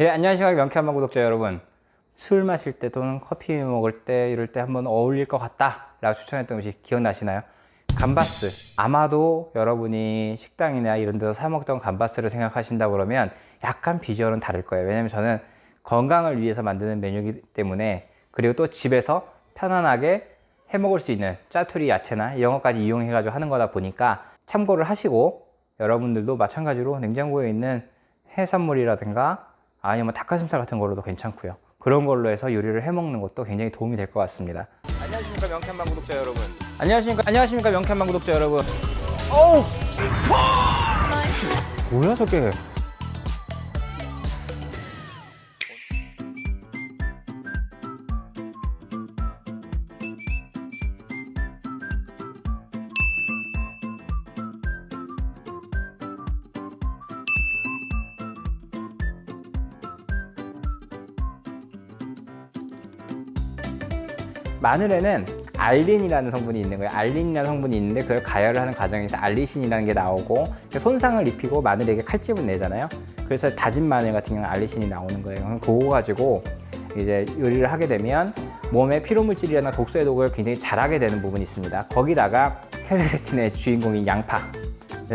예, 안녕하십니까. 명쾌한맛 구독자 여러분. 술 마실 때 또는 커피 먹을 때 이럴 때 한번 어울릴 것 같다 라고 추천했던 음식 기억나시나요? 감바스. 아마도 여러분이 식당이나 이런 데서 사 먹던 감바스를 생각하신다 그러면 약간 비주얼은 다를 거예요. 왜냐면 저는 건강을 위해서 만드는 메뉴이기 때문에, 그리고 또 집에서 편안하게 해 먹을 수 있는 짜투리 야채나 이런 것까지 이용해 가지고 하는 거다 보니까 참고를 하시고, 여러분들도 마찬가지로 냉장고에 있는 해산물이라든가 아니면 닭가슴살 같은 걸로도 괜찮고요. 그런 걸로 해서 요리를 해 먹는 것도 굉장히 도움이 될 것 같습니다. 안녕하십니까 명쾌한맛 구독자 여러분. 안녕하십니까 명쾌한맛 구독자 여러분. 어우, 뭐야 저게? 마늘에는 알린이라는 성분이 있는 거예요. 알린이라는 성분이 있는데 그걸 가열을 하는 과정에서 알리신이라는 게 나오고 손상을 입히고 마늘에게 칼집을 내잖아요. 그래서 다진 마늘 같은 경우는 알리신이 나오는 거예요. 그럼 그거 가지고 이제 요리를 하게 되면 몸에 피로물질이나 독소 해독을 굉장히 잘하게 되는 부분이 있습니다. 거기다가 켈세틴의 주인공인 양파,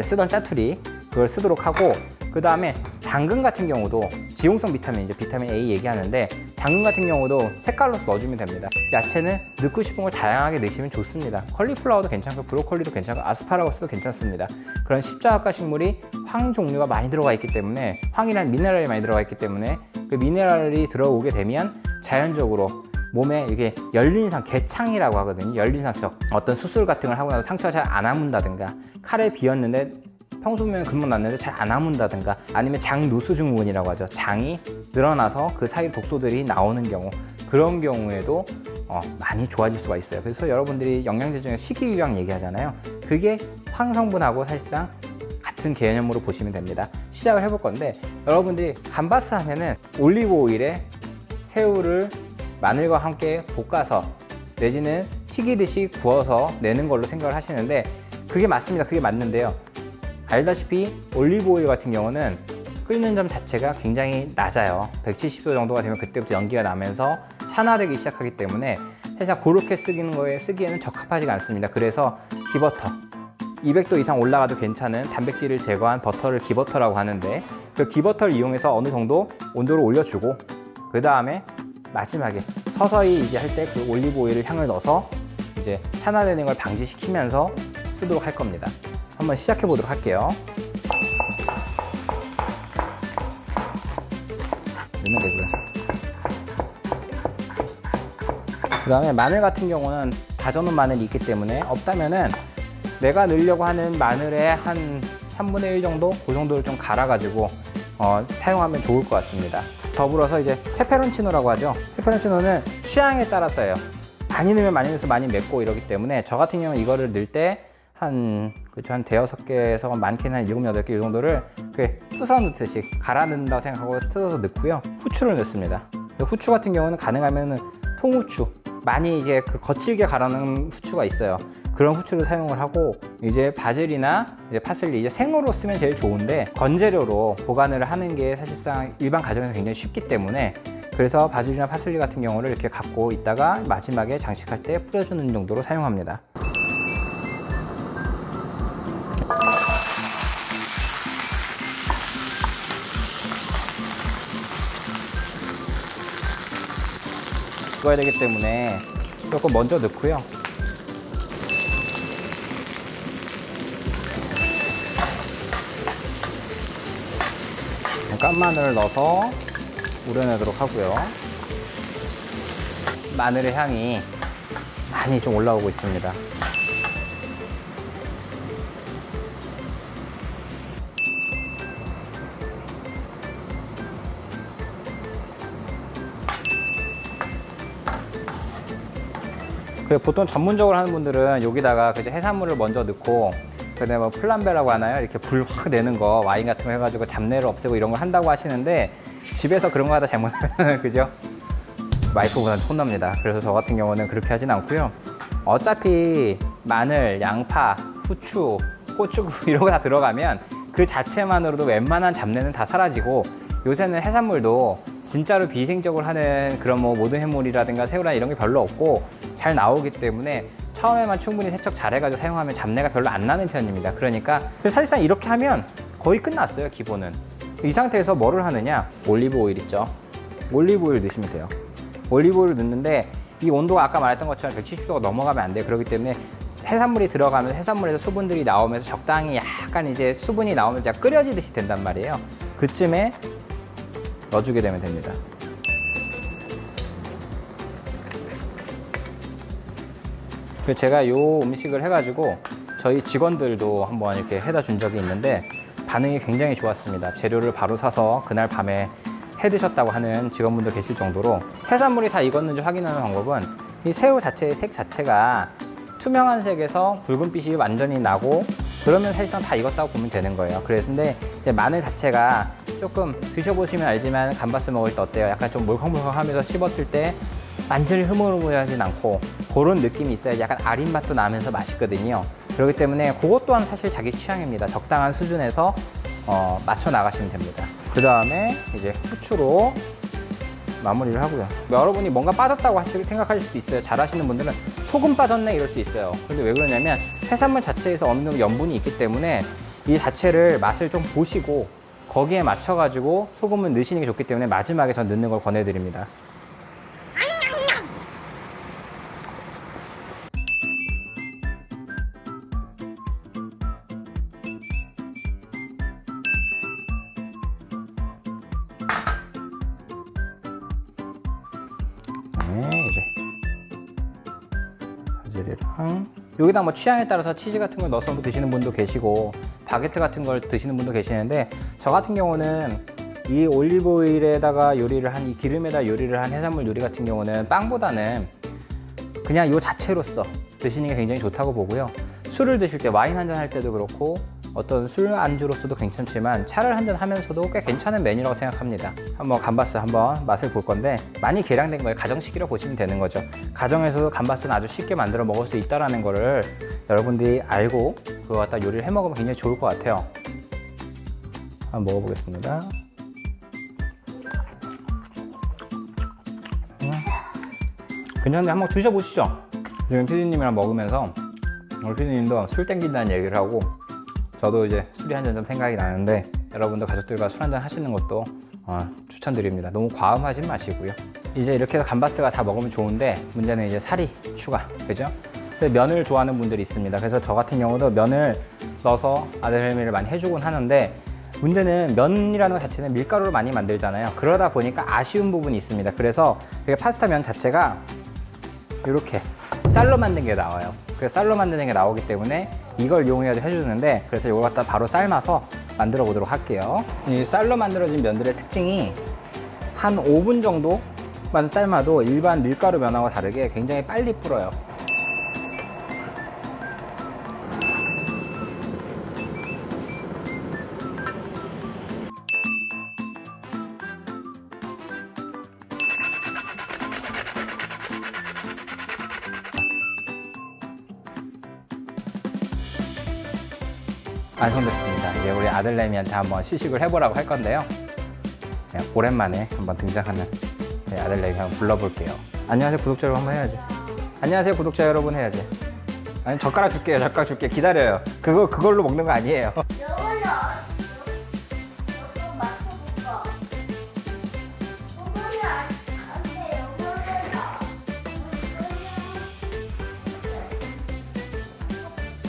쓰던 짜투리 그걸 쓰도록 하고, 그 다음에 당근 같은 경우도 지용성 비타민, 이제 비타민 A 얘기하는데 당근 같은 경우도 색깔로서 넣어주면 됩니다. 야채는 넣고 싶은 걸 다양하게 넣으시면 좋습니다. 컬리플라워도 괜찮고 브로콜리도 괜찮고 아스파라거스도 괜찮습니다. 그런 십자가과 식물이 황 종류가 많이 들어가 있기 때문에, 황이란 미네랄이 많이 들어가 있기 때문에 그 미네랄이 들어오게 되면 자연적으로 몸에 이게 열린 개창이라고 하거든요. 열린 상처, 어떤 수술 같은 걸 하고 나서 상처가 잘 안 아문다든가, 칼에 비었는데 평소면 금방 났는데 잘 안 아문다든가, 아니면 장누수 증후군이라고 하죠. 장이 늘어나서 그 사이 독소들이 나오는 경우, 그런 경우에도 많이 좋아질 수가 있어요. 그래서 여러분들이 영양제 중에 식이유양 얘기하잖아요. 그게 황성분하고 사실상 같은 개념으로 보시면 됩니다. 시작을 해볼 건데, 여러분들이 감바스 하면은 올리브 오일에 새우를 마늘과 함께 볶아서 내지는 튀기듯이 구워서 내는 걸로 생각을 하시는데, 그게 맞습니다. 그게 맞는데요. 알다시피 올리브 오일 같은 경우는 끓는 점 자체가 굉장히 낮아요. 170도 정도가 되면 그때부터 연기가 나면서 산화되기 시작하기 때문에 사실 그렇게 쓰기에는 적합하지가 않습니다. 그래서 기버터, 200도 이상 올라가도 괜찮은 단백질을 제거한 버터를 기버터라고 하는데, 그 기버터를 이용해서 어느 정도 온도를 올려주고, 그 다음에 마지막에 서서히 이제 할 때 그 올리브 오일을 향을 넣어서 이제 산화되는 걸 방지시키면서 쓰도록 할 겁니다. 한번 시작해 보도록 할게요. 넣으면 되고요. 그 다음에 마늘 같은 경우는 다져놓은 마늘이 있기 때문에, 없다면은 내가 넣으려고 하는 마늘의 한 3분의 1 정도? 그 정도를 좀 갈아가지고 사용하면 좋을 것 같습니다. 더불어서 이제 페페론치노라고 하죠. 페페론치노는 취향에 따라서예요. 많이 넣으면 많이 넣어서 많이 맵고 이러기 때문에, 저 같은 경우는 이거를 넣을 때 한 대여섯 개에서 많게는 한 7, 8개 이 정도를 부숴 넣듯이 갈아 넣는다고 생각하고 뜯어서 넣고요. 후추를 넣습니다. 후추 같은 경우는 가능하면 통후추, 많이 이제 거칠게 갈아 넣은 후추가 있어요. 그런 후추를 사용을 하고, 이제 바질이나 이제 파슬리, 이제 생으로 쓰면 제일 좋은데 건재료로 보관을 하는 게 사실상 일반 가정에서 굉장히 쉽기 때문에, 그래서 바질이나 파슬리 같은 경우를 이렇게 갖고 있다가 마지막에 장식할 때 뿌려주는 정도로 사용합니다. 익어야 되기 때문에 조금 먼저 넣고요. 깐 마늘을 넣어서 우려내도록 하고요. 마늘의 향이 많이 좀 올라오고 있습니다. 보통 전문적으로 하는 분들은 여기다가 해산물을 먼저 넣고, 그다음에 뭐 플람베라고 하나요? 이렇게 불 확 내는 거, 와인 같은 거 해가지고 잡내를 없애고 이런 걸 한다고 하시는데, 집에서 그런 거 하다 잘못하면 그죠? 와이프분한테 혼납니다. 그래서 저 같은 경우는 그렇게 하진 않고요. 어차피 마늘, 양파, 후추, 고추 이런 거 다 들어가면 그 자체만으로도 웬만한 잡내는 다 사라지고, 요새는 해산물도 진짜로 비위생적으로 하는 그런 뭐 모든 해물이라든가 새우나 이런 게 별로 없고 잘 나오기 때문에 처음에만 충분히 세척 잘 해가지고 사용하면 잡내가 별로 안 나는 편입니다. 그러니까 사실상 이렇게 하면 거의 끝났어요, 기본은. 이 상태에서 뭐를 하느냐? 올리브 오일 있죠? 올리브 오일 넣으시면 돼요. 올리브 오일 넣는데 이 온도가 아까 말했던 것처럼 170도가 넘어가면 안 돼요. 그렇기 때문에 해산물이 들어가면 해산물에서 수분들이 나오면서 적당히 약간 이제 수분이 나오면서 약간 끓여지듯이 된단 말이에요. 그쯤에 넣어주게 되면 됩니다. 제가 이 음식을 해가지고 저희 직원들도 한번 이렇게 해다 준 적이 있는데 반응이 굉장히 좋았습니다. 재료를 바로 사서 그날 밤에 해 드셨다고 하는 직원분도 계실 정도로. 해산물이 다 익었는지 확인하는 방법은 이 새우 자체의 색 자체가 투명한 색에서 붉은빛이 완전히 나고 그러면 사실상 다 익었다고 보면 되는 거예요. 그런데 마늘 자체가 조금 드셔보시면 알지만 감바스 먹을 때 어때요? 약간 좀 몰컹몰컹하면서 씹었을 때 완전히 흐물흐물하진 않고 그런 느낌이 있어야지 약간 아린 맛도 나면서 맛있거든요. 그렇기 때문에 그것 또한 사실 자기 취향입니다. 적당한 수준에서 맞춰 나가시면 됩니다. 그 다음에 이제 후추로 마무리를 하고요. 여러분이 뭔가 빠졌다고 생각하실 수 있어요. 잘 하시는 분들은 소금 빠졌네 이럴 수 있어요. 근데 왜 그러냐면 해산물 자체에서 어느 정도 염분이 있기 때문에 이 자체를 맛을 좀 보시고 거기에 맞춰가지고 소금을 넣으시는 게 좋기 때문에 마지막에 전 넣는 걸 권해드립니다. 이제 바질이랑 여기다 뭐 취향에 따라서 치즈 같은 걸 넣어서 드시는 분도 계시고 바게트 같은 걸 드시는 분도 계시는데 저 같은 경우는 이 올리브 오일에다가 요리를 한 이 기름에다 요리를 한 해산물 요리 같은 경우는 빵보다는 그냥 요 자체로서 드시는 게 굉장히 좋다고 보고요. 술을 드실 때 와인 한잔 할 때도 그렇고 어떤 술 안주로서도 괜찮지만 차를 한잔 하면서도 꽤 괜찮은 메뉴라고 생각합니다. 한번 감바스 한번 맛을 볼 건데 많이 계량된 거예요. 가정식이라고 보시면 되는 거죠. 가정에서도 감바스는 아주 쉽게 만들어 먹을 수 있다는 거를 여러분들이 알고 그거 갖다 요리를 해 먹으면 굉장히 좋을 것 같아요. 한번 먹어보겠습니다. 괜찮은데 한번 드셔보시죠. 지금 피디님이랑 먹으면서 오늘 피디님도 술 땡긴다는 얘기를 하고 저도 이제 술이 한 잔 좀 생각이 나는데 여러분도 가족들과 술 한잔 하시는 것도 추천드립니다. 너무 과음하지 마시고요. 이제 이렇게 해서 감바스가 다 먹으면 좋은데 문제는 이제 살이 추가, 그죠? 근데 면을 좋아하는 분들이 있습니다. 그래서 저 같은 경우도 면을 넣어서 아델헬미를 많이 해주곤 하는데 문제는 면이라는 것 자체는 밀가루를 많이 만들잖아요. 그러다 보니까 아쉬운 부분이 있습니다. 그래서 파스타 면 자체가 이렇게 쌀로 만든 게 나와요. 그래서 쌀로 만드는 게 나오기 때문에 이걸 이용해서 해주는데 그래서 이걸 갖다 바로 삶아서 만들어 보도록 할게요. 이 쌀로 만들어진 면들의 특징이 한 5분 정도만 삶아도 일반 밀가루 면하고 다르게 굉장히 빨리 불어요. 완성됐습니다. 이제 우리 아들내미한테 한번 시식을 해보라고 할 건데요. 오랜만에 한번 등장하는 아들내미 한번 불러볼게요. 안녕하세요 구독자 여러분 한번 해야지. 안녕하세요 구독자 여러분 해야지. 아니 젓가락 줄게요. 젓가락 줄게. 기다려요. 그걸로 먹는 거 아니에요.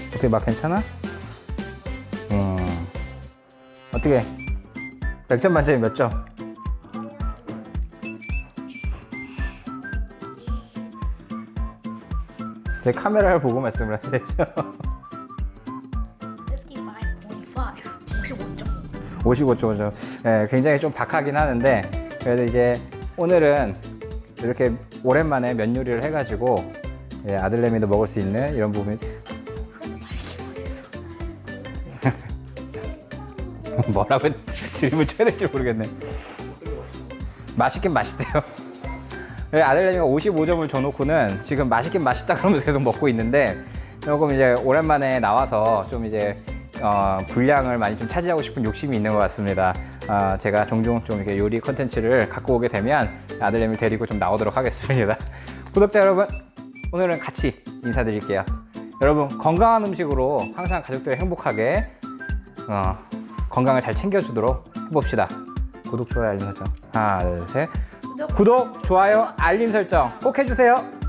어떻게 맛 괜찮아? 어떻게 100점 만점에 몇 점? 제 카메라를 보고 말씀을 하셔야죠. 55.5. 55.5점. 네, 굉장히 좀 박하긴 하는데 그래도 이제 오늘은 이렇게 오랜만에 면 요리를 해가지고 아들내미도 먹을 수 있는 이런 부분이 뭐라고 드립을 쳐야 될지 모르겠네. 맛있긴 맛있대요. 아들내미가 55점을 줘놓고는 지금 맛있긴 맛있다 그러면서 계속 먹고 있는데 조금 이제 오랜만에 나와서 좀 이제 분량을 많이 좀 차지하고 싶은 욕심이 있는 것 같습니다. 제가 종종 좀 이렇게 요리 컨텐츠를 갖고 오게 되면 아들내미를 데리고 좀 나오도록 하겠습니다. 구독자 여러분, 오늘은 같이 인사드릴게요. 여러분, 건강한 음식으로 항상 가족들 행복하게 건강을 잘 챙겨주도록 해봅시다. 구독, 좋아요, 알림 설정. 하나, 둘, 셋. 구독, 좋아요, 알림 설정 꼭 해주세요.